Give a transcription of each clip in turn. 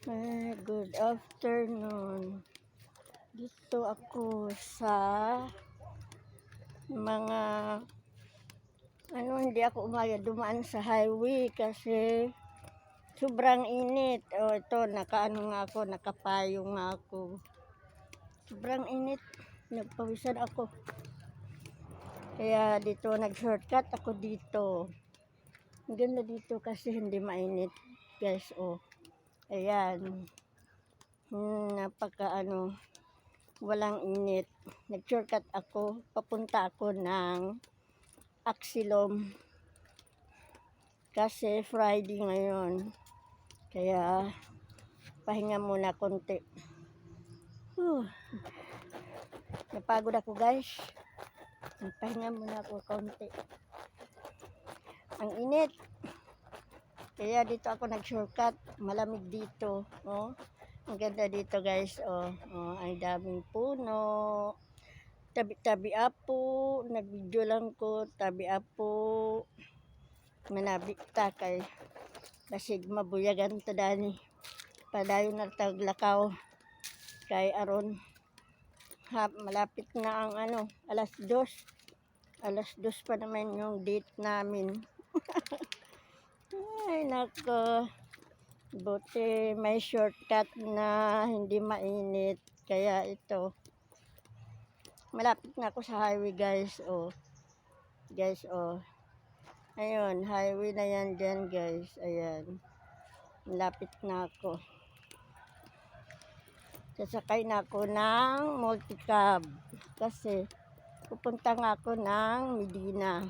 Good afternoon. Dito ako sa mga hindi ako dumaan sa highway kasi sobrang init. Ito, nakaano nga ako, nakapayong nga ako. Sobrang init, nagpawisan ako. Kaya dito, nag-shortcut ako dito. Ang ganda dito kasi hindi mainit, guys. Ayan. Walang init. Nag-shortcut ako. Papunta ako ng Axilom. Kasi Friday ngayon. Kaya, pahinga muna konti. Napagod ako, guys. Pahinga muna ako konti. Ang init. Kaya dito ako nag-shortcut. Malamig dito. Ang ganda dito, guys. Ang daming puno. Tabi-tabi apo. Nag-video lang ko. Tabi apo. Manabik ta kay basig mabuyagan ta dani. Padayon na taglakaw. Kay aron. Malapit na ang alas 2. Alas 2 pa naman yung date namin. Ay, nako. Buti may shortcut na hindi mainit. Kaya ito. Malapit na ako sa highway, guys. Guys, ayun, highway na yan dyan, guys. Ayan. Malapit na ako. Sasakay na ako ng multicab. Kasi, pupunta nga ako ng Medina.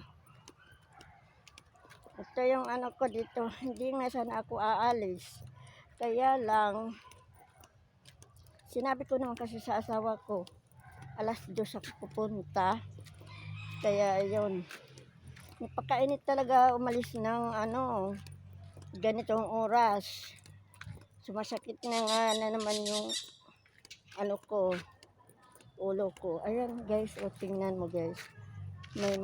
Ito yung ko dito. Hindi nga sana ako aalis. Kaya lang, sinabi ko naman kasi sa asawa ko, alas 2 ako pupunta. Kaya ayun. Napakainit talaga umalis ng ganitong oras. Sumasakit na naman yung ulo ko. Ayan, guys, tingnan mo, guys. May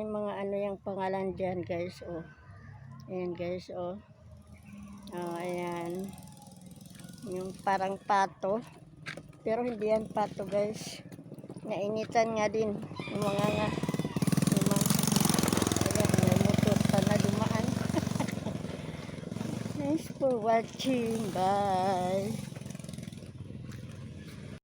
mga yung pangalan dyan, guys. Ayan, guys. Ayan. Yung parang pato. Pero hindi yan pato, guys. Nainitan nga din. Yung mga ayan, may motor pa na dumaan. Thanks for watching. Bye.